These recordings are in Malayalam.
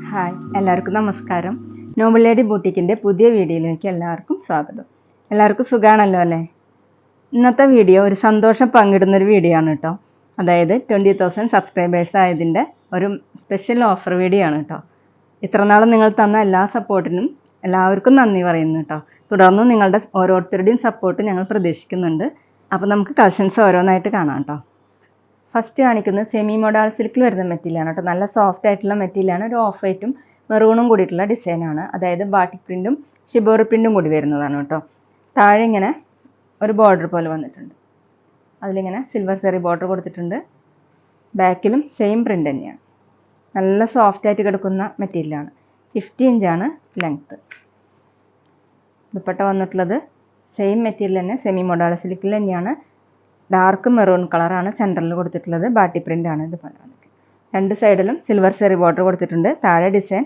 ഹായ്, എല്ലാവർക്കും നമസ്കാരം. നോബിൾ ലേഡി ബൂട്ടിക്കിൻ്റെ പുതിയ വീഡിയോയിലേക്ക് എല്ലാവർക്കും സ്വാഗതം. എല്ലാവർക്കും സുഖമാണല്ലോ അല്ലേ? ഇന്നത്തെ വീഡിയോ ഒരു സന്തോഷം പങ്കിടുന്നൊരു വീഡിയോ ആണ് കേട്ടോ. അതായത് 20,000 സബ്സ്ക്രൈബേഴ്സ് ആയതിൻ്റെ ഒരു സ്പെഷ്യൽ ഓഫർ വീഡിയോ ആണ് കേട്ടോ. ഇത്ര നാളും നിങ്ങൾ തന്ന എല്ലാ സപ്പോർട്ടിനും എല്ലാവർക്കും നന്ദി പറയുന്നു കേട്ടോ. തുടർന്നും നിങ്ങളുടെ ഓരോരുത്തരുടെയും സപ്പോർട്ട് ഞങ്ങൾ പ്രതീക്ഷിക്കുന്നുണ്ട്. അപ്പോൾ നമുക്ക് കളക്ഷൻസ് ഓരോന്നായിട്ട് കാണാം കേട്ടോ. ഫസ്റ്റ് കാണിക്കുന്നത് സെമി മോഡൽ സിൽക്കിൽ വരുന്ന മെറ്റീരിയലാണ് കേട്ടോ. നല്ല സോഫ്റ്റ് ആയിട്ടുള്ള മെറ്റീരിയലാണ്. ഒരു ഓഫ് വൈറ്റും മെറൂണും കൂടിയിട്ടുള്ള ഡിസൈനാണ്. അതായത് ബാട്ടിക് പ്രിൻറ്റും ഷിബോറി പ്രിൻറ്റും കൂടി വരുന്നതാണ് കേട്ടോ. താഴെ ഇങ്ങനെ ഒരു ബോർഡർ പോലെ വന്നിട്ടുണ്ട്. അതിലിങ്ങനെ സിൽവർ സെറി ബോർഡർ കൊടുത്തിട്ടുണ്ട്. ബാക്കിലും സെയിം പ്രിൻ്റ് തന്നെയാണ്. നല്ല സോഫ്റ്റ് ആയിട്ട് കിടക്കുന്ന മെറ്റീരിയലാണ്. 50 ഇഞ്ചാണ് ലെങ്ത്ത്. ദുപ്പട്ട വന്നിട്ടുള്ളത് സെയിം മെറ്റീരിയൽ തന്നെ, സെമി മോഡൽ സിൽക്കിൽ തന്നെയാണ്. ഡാർക്ക് മെറൂൺ കളറാണ് സെൻറ്ററിൽ കൊടുത്തിട്ടുള്ളത്. ബാട്ടി പ്രിൻ്റാണ് ഇത് വന്നിട്ടുള്ളത്. രണ്ട് സൈഡിലും സിൽവർ സെറി ബോർഡർ കൊടുത്തിട്ടുണ്ട്. താഴെ ഡിസൈൻ,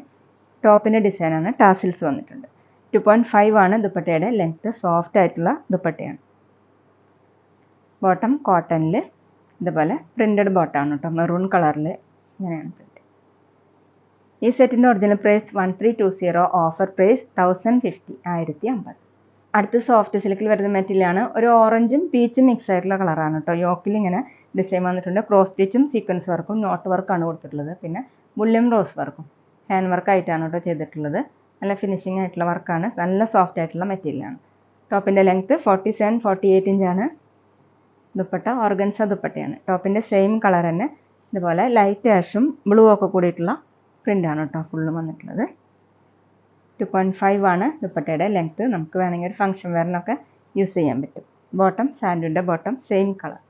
ടോപ്പിൻ്റെ ഡിസൈനാണ്. ടാസിൽസ് വന്നിട്ടുണ്ട്. 2.5 ആണ് ദുപ്പട്ടയുടെ ലെങ്ത്ത്. സോഫ്റ്റ് ആയിട്ടുള്ള ദുപ്പട്ടയാണ്. ബോട്ടം കോട്ടണിൽ ഇതുപോലെ പ്രിൻറ്റഡ് ബോട്ടമാണ് കേട്ടോ. മെറൂൺ കളറിൽ ഇങ്ങനെയാണ് പ്രിൻറ്റ്. ഈ സെറ്റിൻ്റെ ഒറിജിനൽ പ്രൈസ് 1320, ഓഫർ പ്രൈസ് 1050, 1050. അടുത്ത് സോഫ്റ്റ് സിൽക്കിൽ വരുന്ന മെറ്റീരിയലാണ്. ഒരു ഓറഞ്ചും പീച്ചും മിക്സ് ആയിട്ടുള്ള കളറാണ് കേട്ടോ. യോക്കിൽ ഇങ്ങനെ ഡിസൈൻ വന്നിട്ടുണ്ട്. ക്രോസ് സ്റ്റിച്ചും സീക്വൻസ് വർക്കും നോട്ട് വർക്കാണ് കൊടുത്തിട്ടുള്ളത്. പിന്നെ ബുള്ളിയം റോസ് വർക്കും ഹാൻഡ് വർക്ക് ആയിട്ടാണ് കേട്ടോ ചെയ്തിട്ടുള്ളത്. നല്ല ഫിനിഷിംഗ് ആയിട്ടുള്ള വർക്കാണ്. നല്ല സോഫ്റ്റ് ആയിട്ടുള്ള മെറ്റീരിയലാണ്. ടോപ്പിൻ്റെ ലെങ്ത്ത് 47-48 ഇഞ്ചാണ്. ദുപ്പട്ട ഓർഗൻസ ദുപ്പട്ടയാണ്. ടോപ്പിൻ്റെ സെയിം കളർ തന്നെ ഇതുപോലെ ലൈറ്റ് ആഷും ബ്ലൂ ഒക്കെ കൂടിയിട്ടുള്ള പ്രിൻ്റാണ് കേട്ടോ ഫുള്ളും വന്നിട്ടുള്ളത്. 2.5 ആണ് ദുപ്പട്ടയുടെ ലെങ്ത്ത്. നമുക്ക് വേണമെങ്കിൽ ഒരു ഫംഗ്ഷൻ വെയറിനൊക്കെ യൂസ് ചെയ്യാൻ പറ്റും. ബോട്ടം സാൻഡുവിൻ്റെ ബോട്ടം സെയിം കളർ.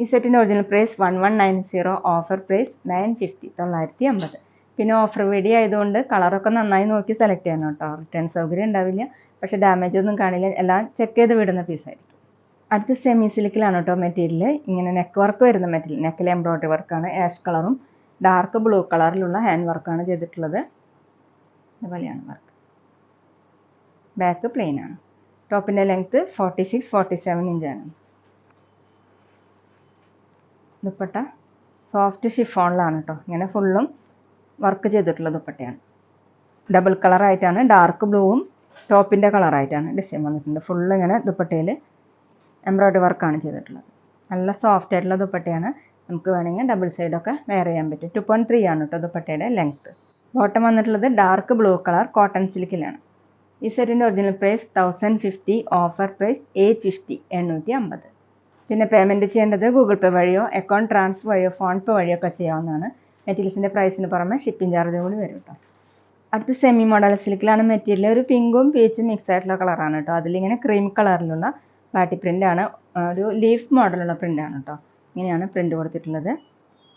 ഈ സെറ്റിൻ്റെ ഒറിജിനൽ പ്രൈസ് 1190, ഓഫർ പ്രൈസ് 950, 950. പിന്നെ ഓഫർ വീഡിയോ ആയതുകൊണ്ട് കളറൊക്കെ നന്നായി നോക്കി സെലക്ട് ചെയ്യണം കേട്ടോ. റിട്ടേൺ സൗകര്യം ഉണ്ടാവില്ല, പക്ഷേ ഡാമേജ് ഒന്നും കാണില്ല. എല്ലാം ചെക്ക് ചെയ്ത് വിടുന്ന പീസായിരിക്കും. അടുത്ത് സെമി സിൽക്കിലാണ് കേട്ടോ മെറ്റീരിയൽ. ഇങ്ങനെ നെക്ക് വർക്ക് വരുന്ന മെറ്റീരിയൽ. നെക്കിൽ എംബ്രോയ്ഡറി വർക്കാണ്. ആഷ് കളറും ഡാർക്ക് ബ്ലൂ കളറിലുള്ള ഹാൻഡ് വർക്കാണ് ചെയ്തിട്ടുള്ളത്. അതുപോലെയാണ് വർക്ക്. ബാക്ക് പ്ലെയിൻ ആണ്. ടോപ്പിൻ്റെ ലെങ്ത്ത് 46-47 ഇഞ്ചാണ്. ദുപ്പട്ട സോഫ്റ്റ് ഷിഫോണിലാണ് കേട്ടോ. ഇങ്ങനെ ഫുള്ളും വർക്ക് ചെയ്തിട്ടുള്ള ദുപ്പട്ടയാണ്. ഡബിൾ കളറായിട്ടാണ്, ഡാർക്ക് ബ്ലൂവും ടോപ്പിൻ്റെ കളറായിട്ടാണ് ഡിസൈൻ വന്നിട്ടുണ്ട്. ഫുള്ള് ഇങ്ങനെ ദുപ്പട്ടയിൽ എംബ്രോയ്ഡറി വർക്കാണ് ചെയ്തിട്ടുള്ളത്. നല്ല സോഫ്റ്റ് ആയിട്ടുള്ള ദുപ്പട്ടയാണ്. നമുക്ക് വേണമെങ്കിൽ ഡബിൾ സൈഡൊക്കെ വെയർ ചെയ്യാൻ പറ്റും. 2.3 ആണ് കേട്ടോ ദുപ്പട്ടയുടെ ലെങ്ത്ത്. ബോട്ടം വന്നിട്ടുള്ളത് ഡാർക്ക് ബ്ലൂ കളർ കോട്ടൺ സിൽക്കിലാണ്. ഈ സെറ്റിൻ്റെ ഒറിജിനൽ പ്രൈസ് 1050, ഓഫർ പ്രൈസ് 850, 850. പിന്നെ പേയ്മെൻറ്റ് ചെയ്യേണ്ടത് ഗൂഗിൾ പേ വഴിയോ അക്കൗണ്ട് ട്രാൻസ്ഫർ വഴിയോ ഫോൺ പേ വഴിയോ ഒക്കെ ചെയ്യാവുന്നതാണ്. മെറ്റീരിയൽസിൻ്റെ പ്രൈസിന് പുറമെ ഷിപ്പിംഗ് ചാർജ് കൂടി വരും കേട്ടോ. അടുത്ത് സെമി മോഡൽ സിൽക്കിലാണ് മെറ്റീരിയൽ. ഒരു പിങ്കും പീച്ചും മിക്സ് ആയിട്ടുള്ള കളറാണ് കേട്ടോ. അതിലിങ്ങനെ ക്രീം കളറിലുള്ള ബാട്ടി പ്രിൻ്റാണ്. ഒരു ലീഫ് മോഡലുള്ള പ്രിൻ്റാണ് കേട്ടോ. ഇങ്ങനെയാണ് പ്രിൻ്റ് കൊടുത്തിട്ടുള്ളത്.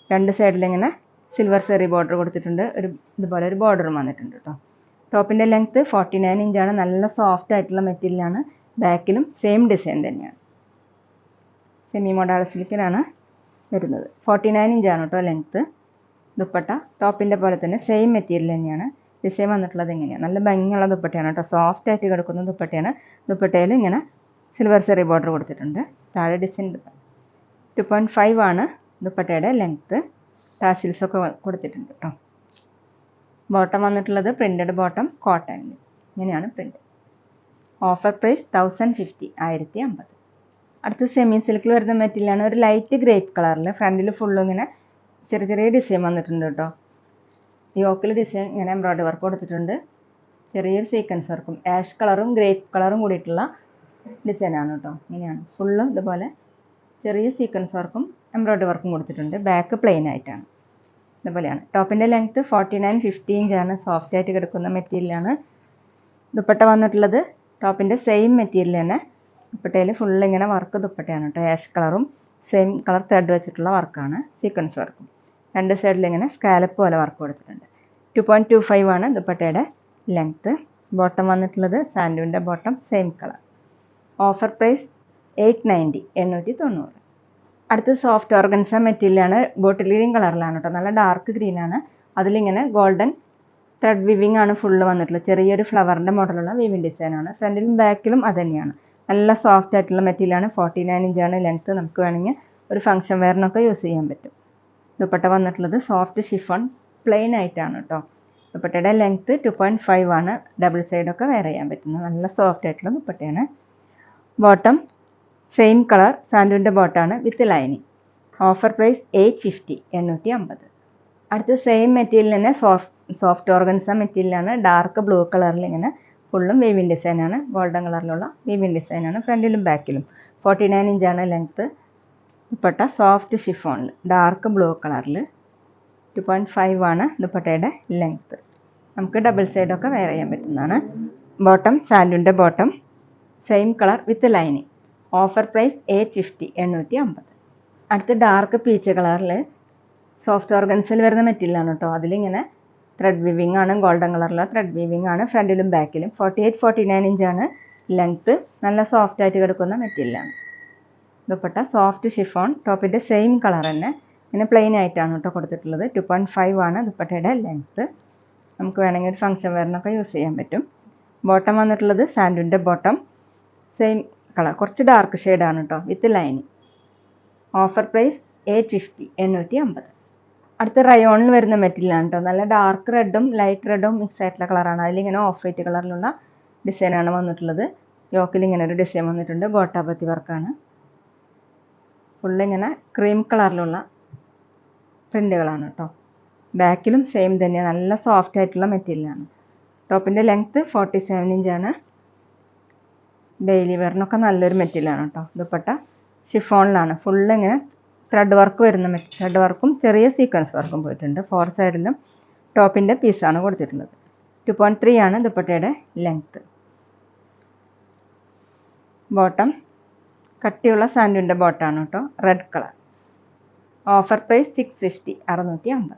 രണ്ട് സൈഡിലിങ്ങനെ സിൽവർ സെറി ബോർഡർ കൊടുത്തിട്ടുണ്ട്. ഇതുപോലെ ഒരു ബോർഡറും വന്നിട്ടുണ്ട് കേട്ടോ. ടോപ്പിൻ്റെ ലെങ്ത്ത് 49 ഇഞ്ചാണ്. നല്ല സോഫ്റ്റ് ആയിട്ടുള്ള മെറ്റീരിയലാണ്. ബാക്കിലും സെയിം ഡിസൈൻ തന്നെയാണ്. സെമി മോഡൽ സിൽക്കിലാണ് വരുന്നത്. 49 ഇഞ്ചാണ് കേട്ടോ ലെങ്ത്ത്. ദുപ്പട്ട ടോപ്പിൻ്റെ പോലെ തന്നെ സെയിം മെറ്റീരിയൽ തന്നെയാണ്. ഡിസൈൻ വന്നിട്ടുള്ളത് എങ്ങനെയാണ്, നല്ല ഭംഗിയുള്ള ദുപ്പട്ടയാണ് കേട്ടോ. സോഫ്റ്റ് ആയിട്ട് കിടക്കുന്ന ദുപ്പട്ടയാണ്. ദുപ്പട്ടയിൽ ഇങ്ങനെ സിൽവർ സെറി ബോർഡർ കൊടുത്തിട്ടുണ്ട്. താഴെ ഡിസൈൻ. 2.5 ആണ് ദുപ്പട്ടയുടെ ലെങ്ത്ത്. ടാസിൽസൊക്കെ കൊടുത്തിട്ടുണ്ട് കേട്ടോ. ബോട്ടം വന്നിട്ടുള്ളത് പ്രിൻറ്റഡ് ബോട്ടം കോട്ടണിൽ. ഇങ്ങനെയാണ് പ്രിൻറ്റ്. Offer price 1050, 1050. അടുത്ത് സെമി സിൽക്കിൽ വരുന്ന മെറ്റീരിയലാണ്. ഒരു ലൈറ്റ് ഗ്രേപ്പ് കളറിൽ ഫ്രണ്ടിൽ ഫുള്ളും ഇങ്ങനെ ചെറിയ ചെറിയ ഡിസൈൻ വന്നിട്ടുണ്ട് കേട്ടോ. യോക്കിൽ ഡിസൈൻ ഇങ്ങനെ എംബ്രോയ്ഡറി വർക്ക് കൊടുത്തിട്ടുണ്ട്. ചെറിയൊരു സീക്വൻസ് വർക്കും ആഷ് കളറും ഗ്രേപ്പ് കളറും കൂടിയിട്ടുള്ള ഡിസൈനാണ് കേട്ടോ. ഇങ്ങനെയാണ് ഫുള്ളും ഇതുപോലെ ചെറിയ സീക്വൻസ് വർക്കും എംബ്രോയ്ഡറി വർക്കും കൊടുത്തിട്ടുണ്ട്. ബാക്ക് പ്ലെയിൻ ആയിട്ടാണ്. ഇതുപോലെയാണ്. ടോപ്പിൻ്റെ ലെങ്ത്ത് 49-50 ഇഞ്ചാണ്. സോഫ്റ്റ് ആയിട്ട് കിടക്കുന്ന മെറ്റീരിയലാണ്. ദുപ്പട്ട വന്നിട്ടുള്ളത് ടോപ്പിൻ്റെ സെയിം മെറ്റീരിയൽ തന്നെ. ദുപ്പട്ടയിൽ ഫുള്ള് ഇങ്ങനെ വർക്ക് ദുപ്പട്ടയാണ് കേട്ടോ. ആഷ് കളറും സെയിം കളർ ത്രെഡ് വെച്ചിട്ടുള്ള വർക്കാണ്. സീക്വൻസ് വർക്കും രണ്ട് സൈഡിൽ ഇങ്ങനെ സ്കാലപ്പ് പോലെ വർക്ക് കൊടുത്തിട്ടുണ്ട്. 2.25 ആണ് ദുപ്പട്ടയുടെ ലെങ്ത്ത്. ബോട്ടം വന്നിട്ടുള്ളത് സാൻഡുവിൻ്റെ bottom same colour. Offer price 890, 890. അടുത്ത് സോഫ്റ്റ് ഓർഗൻസ മെറ്റീരിയലാണ്. ബോട്ടിൽ ഗ്രീൻ കളറിലാണ് കേട്ടോ. നല്ല ഡാർക്ക് ഗ്രീനാണ്. അതിലിങ്ങനെ ഗോൾഡൻ ത്രെഡ് വിവിങ് ആണ് ഫുള്ള് വന്നിട്ടുള്ളത്. ചെറിയൊരു ഫ്ലവറിൻ്റെ മോഡലുള്ള വിവിങ് ഡിസൈനാണ്. ഫ്രണ്ടിലും ബാക്കിലും അത് തന്നെയാണ്. നല്ല സോഫ്റ്റ് ആയിട്ടുള്ള മെറ്റീരിയലാണ്. 49 ഇഞ്ചാണ് ലെങ്ത്ത്. നമുക്ക് വേണമെങ്കിൽ ഒരു ഫംഗ്ഷൻ വെയറിനൊക്കെ യൂസ് ചെയ്യാൻ പറ്റും. ദുപ്പട്ട വന്നിട്ടുള്ളത് സോഫ്റ്റ് ഷിഫോൺ പ്ലെയിൻ ആയിട്ടാണ് കേട്ടോ. ദുപ്പട്ടയുടെ ലെങ്ത്ത് 2.5 ആണ്. ഡബിൾ സൈഡൊക്കെ വെയർ ചെയ്യാൻ പറ്റുന്നത് നല്ല സോഫ്റ്റ് ആയിട്ടുള്ള ദുപ്പട്ടയാണ്. ബോട്ടം സെയിം കളർ സാൻഡൂൻ്റെ ബോട്ടാണ് വിത്ത് ലൈനിങ്. Offer price 850 850. അടുത്ത സെയിം മെറ്റീരിയൽ തന്നെ സോഫ്റ്റ് ഓർഗൻസ മെറ്റീരിയലാണ്. ഡാർക്ക് ബ്ലൂ കളറിൽ ഇങ്ങനെ ഫുള്ളും വീവിൻ ഡിസൈനാണ്. ഗോൾഡൻ കളറിലുള്ള വീവിൻ ഡിസൈനാണ് ഫ്രണ്ടിലും ബാക്കിലും. 49 ഇഞ്ചാണ് ലെങ്ത്ത്. ദുപ്പട്ട സോഫ്റ്റ് ഷിഫോണിൽ ഡാർക്ക് ബ്ലൂ കളറിൽ 2.5 ആണ് ദുപ്പട്ടയുടെ ലെങ്ത്ത്. നമുക്ക് ഡബിൾ സൈഡൊക്കെ വെയർ ചെയ്യാൻ പറ്റുന്നതാണ്. ബോട്ടം സാൻഡൂൻ്റെ bottom same colour with lining. Offer price 850 850. അടുത്ത് ഡാർക്ക് പീച്ച് കളറിൽ സോഫ്റ്റ് ഓർഗൻസിൽ വരുന്ന മെറ്റീരിയലാണ് കേട്ടോ. അതിലിങ്ങനെ ത്രെഡ് വീവിങ് ആണ്. ഗോൾഡൻ കളറിലുള്ള ത്രെഡ് വീവിങ് ആണ് ഫ്രണ്ടിലും ബാക്കിലും. 48-49 ഇഞ്ചാണ് ലെങ്ത്ത്. നല്ല സോഫ്റ്റ് ആയിട്ട് കിടക്കുന്ന മെറ്റീരിയലാണ്. Dupatta soft chiffon. ടോപ്പിൻ്റെ സെയിം കളർ തന്നെ ഇങ്ങനെ പ്ലെയിൻ ആയിട്ടാണ് കേട്ടോ കൊടുത്തിട്ടുള്ളത്. 2.5 ആണ് ദുപ്പട്ടയുടെ ലെങ്ത്ത്. നമുക്ക് വേണമെങ്കിൽ ഒരു ഫംഗ്ഷൻ വെയറിനൊക്കെ യൂസ് ചെയ്യാൻ പറ്റും. ബോട്ടം വന്നിട്ടുള്ളത് സാൻഡൂൻ്റെ ബോട്ടം സെയിം കളർ, കുറച്ച് ഡാർക്ക് ഷെയ്ഡാണ് കേട്ടോ വിത്ത് ലൈനിങ്. Offer price 850 850. അടുത്ത റയോണിൽ വരുന്ന മെറ്റീരിയലാണ് കേട്ടോ. നല്ല ഡാർക്ക് റെഡും ലൈറ്റ് റെഡും മിക്സ് ആയിട്ടുള്ള കളറാണ്. അതിലിങ്ങനെ ഓഫ് വൈറ്റ് കളറിലുള്ള ഡിസൈനാണ് വന്നിട്ടുള്ളത്. യോക്കിൽ ഇങ്ങനെ ഒരു ഡിസൈൻ വന്നിട്ടുണ്ട്. ഗോട്ടാപത്തി വർക്കാണ്. ഫുള്ളിങ്ങനെ ക്രീം കളറിലുള്ള പ്രിൻ്റുകളാണ് കേട്ടോ. ബാക്കിലും സെയിം തന്നെയാണ്. നല്ല സോഫ്റ്റ് ആയിട്ടുള്ള മെറ്റീരിയലാണ്. ടോപ്പിൻ്റെ ലെങ്ത്ത് 47 ഇഞ്ചാണ്. ഡെയിലി വെയറിനൊക്കെ നല്ലൊരു മെറ്റീരിയലാണ് കേട്ടോ. ദുപ്പട്ട ഷിഫോണിലാണ്. ഫുള്ളിങ്ങനെ ത്രെഡ് വർക്ക് വരുന്ന ത്രെഡ് വർക്കും ചെറിയ സീക്വൻസ് വർക്കും പോയിട്ടുണ്ട്. 4 സൈഡിലും ടോപ്പിൻ്റെ പീസാണ് കൊടുത്തിട്ടുള്ളത്. 2.3 ആണ് ദുപ്പട്ടയുടെ ലെങ്ത്ത്. ബോട്ടം കട്ടിയുള്ള സാൻഡൂൻ്റെ ബോട്ടാണ് കേട്ടോ. Red colour. Offer price 650 650.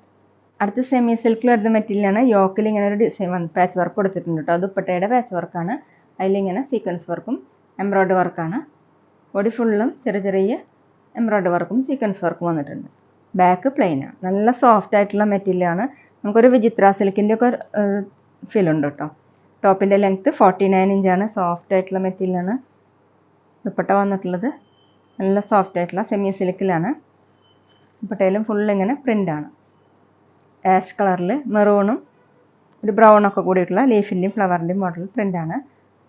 അടുത്ത് സെമി സിൽക്കിൽ വരുന്ന മെറ്റീരിയലാണ്. യോക്കിൽ ഇങ്ങനെ ഒരു ഡിസൈൻ പാച്ച് വർക്ക് കൊടുത്തിട്ടുണ്ട് കേട്ടോ. ദുപ്പട്ടയുടെ പാച്ച് വർക്കാണ്. അതിലിങ്ങനെ സീക്വൻസ് വർക്കും എംബ്രോയ്ഡറി വർക്കാണ്. ബോഡി ഫുള്ളും ചെറിയ ചെറിയ എംബ്രോയ്ഡറി വർക്കും സീക്വൻസ് വർക്കും വന്നിട്ടുണ്ട്. ബാക്ക് പ്ലെയിനാണ്. നല്ല സോഫ്റ്റ് ആയിട്ടുള്ള മെറ്റീരിയലാണ്. നമുക്കൊരു വിചിത്ര സിൽക്കിൻ്റെ ഒക്കെ ഫീൽ ഉണ്ട് കേട്ടോ. ടോപ്പിൻ്റെ ലെങ്ത്ത് 49 ഇഞ്ചാണ്. സോഫ്റ്റ് ആയിട്ടുള്ള മെറ്റീരിയലാണ്. ദുപ്പട്ട വന്നിട്ടുള്ളത് നല്ല സോഫ്റ്റ് ആയിട്ടുള്ള സെമി സിൽക്കിലാണ്. ദുപ്പട്ടയിലും ഫുൾ ഇങ്ങനെ പ്രിൻ്റാണ്. ആഷ് കളറിൽ മെറൂണും ഒരു ബ്രൗണൊക്കെ കൂടിയിട്ടുള്ള ലീഫിൻ്റെയും ഫ്ലവറിൻ്റെയും മോഡൽ പ്രിൻ്റാണ്.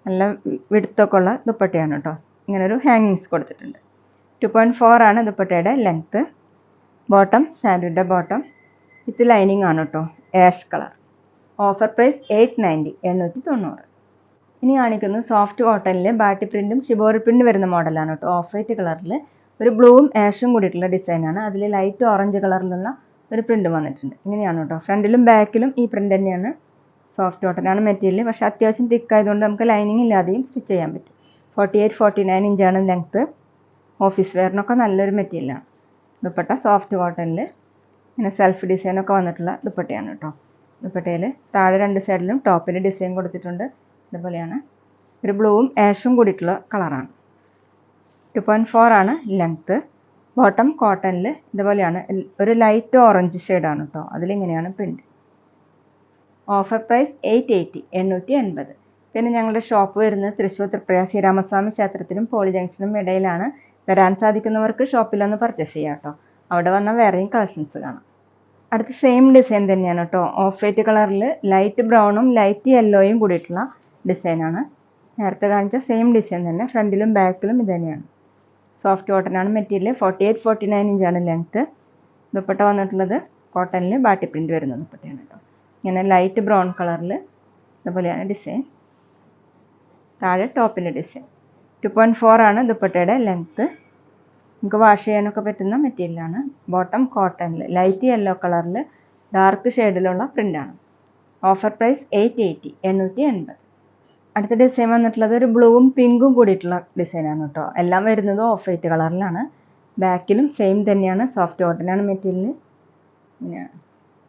നല്ല വിടുത്തൊക്കെ ഉള്ള ദുപ്പട്ടയാണ് കേട്ടോ. ഇങ്ങനെ ഒരു ഹാങ്ങിങ്സ് കൊടുത്തിട്ടുണ്ട്. 2.4 ആണ് ദുപ്പട്ടയുടെ ലെങ്ത്ത്. ബോട്ടം സാൻഡൂൻ്റെ ബോട്ടം വിത്ത് ലൈനിങ് ആണ് കേട്ടോ. Ash colour. Offer price 890 890. ഇനി കാണിക്കുന്നത് സോഫ്റ്റ് കോട്ടണിൽ ബാട്ടി പ്രിൻറ്റും ഷിബോറി പ്രിൻ്റ് വരുന്ന മോഡലാണ് കേട്ടോ. ഓഫ് വൈറ്റ് കളറിൽ ഒരു ബ്ലൂവും ആഷും കൂടിയിട്ടുള്ള ഡിസൈനാണ്. അതിൽ ലൈറ്റ് ഓറഞ്ച് കളറിലുള്ള ഒരു പ്രിൻ്റ് വന്നിട്ടുണ്ട്. ഇങ്ങനെയാണ് കേട്ടോ. ഫ്രണ്ടിലും ബാക്കിലും ഈ പ്രിൻ്റ് തന്നെയാണ്. സോഫ്റ്റ് കോട്ടനാണ് മെറ്റീരിയൽ. പക്ഷേ അത്യാവശ്യം തിക്ക് ആയതുകൊണ്ട് നമുക്ക് ലൈനിങ് ഇല്ലാതെയും സ്റ്റിച്ച് ചെയ്യാൻ പറ്റും. 48-49 ഇഞ്ചാണ് ലെങ്ത്ത്. ഓഫീസ് വെയറിനൊക്കെ നല്ലൊരു മെറ്റീരിയലാണ്. ദുപ്പട്ട സോഫ്റ്റ് കോട്ടണിൽ ഇങ്ങനെ സെൽഫ് ഡിസൈനൊക്കെ വന്നിട്ടുള്ള ദുപ്പട്ടയാണ് കേട്ടോ. ദുപ്പട്ടയിൽ താഴെ 2 സൈഡിലും ടോപ്പിൽ ഡിസൈൻ കൊടുത്തിട്ടുണ്ട്. ഇതുപോലെയാണ്. ഒരു ബ്ലൂവും ആഷും കൂടിയിട്ടുള്ള കളറാണ്. 2.4 ആണ് ലെങ്ത്ത്. ബോട്ടം കോട്ടണിൽ ഇതുപോലെയാണ്. ഒരു ലൈറ്റ് ഓറഞ്ച് ഷെയ്ഡാണ് കേട്ടോ. അതിലിങ്ങനെയാണ് പ്രിൻ്റ്. Offer price 880 880. പിന്നെ ഞങ്ങളുടെ ഷോപ്പ് വരുന്നത് തൃശ്ശൂർ തൃപ്രയാർ ശ്രീരാമസ്വാമി ക്ഷേത്രത്തിനും പോളി ജംഗ്ഷനും ഇടയിലാണ്. വരാൻ സാധിക്കുന്നവർക്ക് ഷോപ്പിലൊന്ന് പർച്ചേസ് ചെയ്യാം കേട്ടോ. അവിടെ വന്നാൽ വേറെയും കളക്ഷൻസ് കാണാം. അടുത്ത സെയിം ഡിസൈൻ തന്നെയാണ് കേട്ടോ. ഓഫ് വൈറ്റ് കളറിൽ ലൈറ്റ് ബ്രൗണും ലൈറ്റ് യെല്ലോയും കൂടിയിട്ടുള്ള ഡിസൈനാണ്. നേരത്തെ കാണിച്ച സെയിം ഡിസൈൻ തന്നെ. ഫ്രണ്ടിലും ബാക്കിലും ഇത് തന്നെയാണ്. സോഫ്റ്റ് കോട്ടനാണ് മെറ്റീരിയൽ. 48-49 ഇഞ്ചാണ് ലെങ്ത്ത്. ദുപ്പട്ട വന്നിട്ടുള്ളത് കോട്ടണിൽ ബാട്ടി പ്രിൻ്റ് വരുന്ന ദുപ്പട്ടയാണ് കേട്ടോ. ഇങ്ങനെ ലൈറ്റ് ബ്രൗൺ കളറിൽ ഇതുപോലെയാണ് ഡിസൈൻ. താഴെ ടോപ്പിൻ്റെ ഡിസൈൻ. 2.4 ആണ് ദുപ്പട്ടയുടെ ലെങ്ത്ത്. നമുക്ക് വാഷ് ചെയ്യാനൊക്കെ പറ്റുന്ന മെറ്റീരിയലാണ്. ബോട്ടം കോട്ടണിൽ ലൈറ്റ് യെല്ലോ കളറിൽ ഡാർക്ക് ഷെയ്ഡിലുള്ള പ്രിൻ്റാണ്. Offer price 880 880. അടുത്ത ഡിസൈൻ വന്നിട്ടുള്ളത് ഒരു ബ്ലൂവും പിങ്കും കൂടിയിട്ടുള്ള ഡിസൈനാണ് കേട്ടോ. എല്ലാം വരുന്നത് ഓഫ് വൈറ്റ് കളറിലാണ്. ബാക്കിലും സെയിം തന്നെയാണ്. സോഫ്റ്റ് കോട്ടനാണ് മെറ്റീരിയൽ. പിന്നെ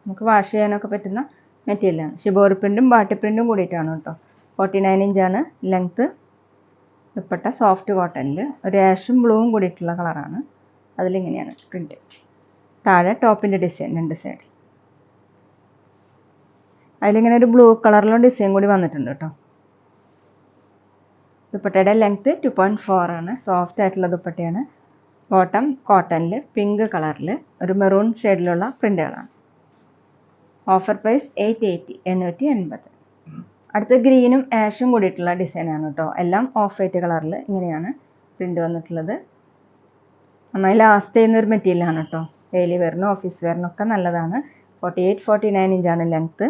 നമുക്ക് വാഷ് ചെയ്യാനൊക്കെ പറ്റുന്ന മെറ്റീരിയലാണ്. ഷിബോറി പ്രിൻറ്റും ബാട്ടി പ്രിൻറ്റും കൂടിയിട്ടാണ് കേട്ടോ. 49 ഇഞ്ചാണ് ലെങ്ത്ത്. ദുപ്പട്ട സോഫ്റ്റ് കോട്ടണിൽ ഒരു ആഷും ബ്ലൂവും കൂടിയിട്ടുള്ള കളറാണ്. അതിലിങ്ങനെയാണ് പ്രിൻ്റ്. താഴെ ടോപ്പിൻ്റെ ഡിസൈൻ 2 സൈഡ്. അതിലിങ്ങനെ ഒരു ബ്ലൂ കളറിലുള്ള ഡിസൈൻ കൂടി വന്നിട്ടുണ്ട് കേട്ടോ. ദുപ്പട്ടയുടെ ലെങ്ത്ത് 2.4 ആണ്. സോഫ്റ്റ് ആയിട്ടുള്ള ദുപ്പട്ടയാണ്. ബോട്ടം കോട്ടണിൽ പിങ്ക് കളറിൽ ഒരു മെറൂൺ ഷെയ്ഡിലുള്ള പ്രിൻ്റുകളാണ്. Offer price 880 880. അടുത്ത ഗ്രീനും ആഷും കൂടിയിട്ടുള്ള ഡിസൈനാണ് കേട്ടോ. എല്ലാം ഓഫ് വൈറ്റ് കളറിൽ ഇങ്ങനെയാണ് പ്രിൻ്റ് വന്നിട്ടുള്ളത്. നന്നായി ലാസ്റ്റ് ചെയ്യുന്ന ഒരു മെറ്റീരിയലാണ് കേട്ടോ. ഡെയിലി വെയറിനും ഓഫീസ് വെയറിനൊക്കെ നല്ലതാണ്. 48-49 ഇഞ്ചാണ് ലെങ്ത്ത്.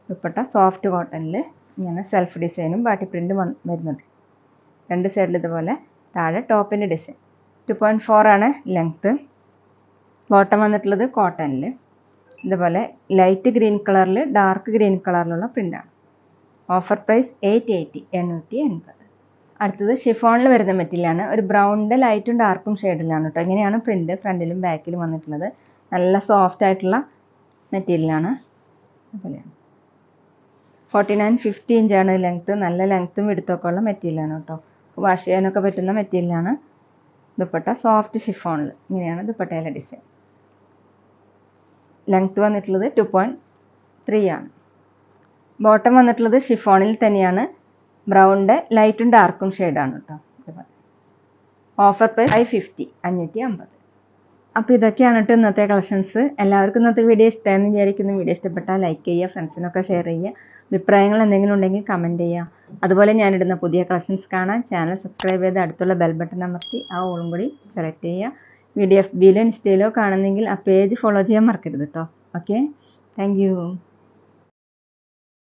ദുപ്പട്ട സോഫ്റ്റ് കോട്ടണിൽ ഇങ്ങനെ സെൽഫ് ഡിസൈനും ബാട്ടി പ്രിൻ്റ് വരുന്നുണ്ട്. രണ്ട് സൈഡിൽ ഇതുപോലെ താഴെ ടോപ്പിൻ്റെ ഡിസൈൻ. 2.4 ആണ് ലെങ്ത്ത്. ബോട്ടം വന്നിട്ടുള്ളത് കോട്ടണിൽ ഇതുപോലെ ലൈറ്റ് ഗ്രീൻ കളറിൽ ഡാർക്ക് ഗ്രീൻ കളറിലുള്ള പ്രിൻ്റാണ്. Offer price 880 880. അടുത്തത് ഷിഫോണിൽ വരുന്ന മെറ്റീരിയലാണ്. ഒരു ബ്രൗണിൻ്റെ ലൈറ്റും ഡാർക്കും ഷെയ്ഡിലാണ് കേട്ടോ. ഇങ്ങനെയാണ് പ്രിൻ്റ് ഫ്രണ്ടിലും ബാക്കിലും വന്നിട്ടുള്ളത്. നല്ല സോഫ്റ്റ് ആയിട്ടുള്ള മെറ്റീരിയലാണ്. അതുപോലെയാണ് 49-50 ഇഞ്ചാണ് ലെങ്ത്ത്. നല്ല ലെങ്ത്തും വിടുത്തൊക്കെ ഉള്ള മെറ്റീരിയലാണ് കേട്ടോ. വാഷ് ചെയ്യാനൊക്കെ പറ്റുന്ന മെറ്റീരിയലാണ്. ദുപ്പട്ട സോഫ്റ്റ് ഷിഫോണിൽ ഇങ്ങനെയാണ് ദുപ്പട്ടയിലെ ഡിസൈൻ. ലെങ്ത്ത് വന്നിട്ടുള്ളത് 2.3 ആണ്. ബോട്ടം വന്നിട്ടുള്ളത് ഷിഫോണിൽ തന്നെയാണ്. ബ്രൗണിൻ്റെ ലൈറ്റും ഡാർക്കും ഷെയ്ഡാണ് കേട്ടോ. Offer price 550. അപ്പോൾ ഇതൊക്കെയാണ് കേട്ടോ ഇന്നത്തെ കളക്ഷൻസ്. എല്ലാവർക്കും ഇന്നത്തെ വീഡിയോ ഇഷ്ടമായെന്ന് വിചാരിക്കുന്നു. വീഡിയോ ഇഷ്ടപ്പെട്ടാൽ ലൈക്ക് ചെയ്യുക, ഫ്രണ്ട്സിനൊക്കെ ഷെയർ ചെയ്യുക. അഭിപ്രായങ്ങൾ എന്തെങ്കിലും ഉണ്ടെങ്കിൽ കമൻറ്റ് ചെയ്യുക. അതുപോലെ ഞാനിടുന്ന പുതിയ കളക്ഷൻസ് കാണാൻ ചാനൽ സബ്സ്ക്രൈബ് ചെയ്ത് അടുത്തുള്ള ബെൽ ബട്ടൺ അമർത്തി ആ ഓളും കൂടി സെലക്ട് ചെയ്യുക. വീഡിയോ FBയിലോ ഇൻസ്റ്റയിലോ കാണുന്നെങ്കിൽ ആ പേജ് ഫോളോ ചെയ്യാൻ മറക്കരുത് കേട്ടോ. Okay, thank you.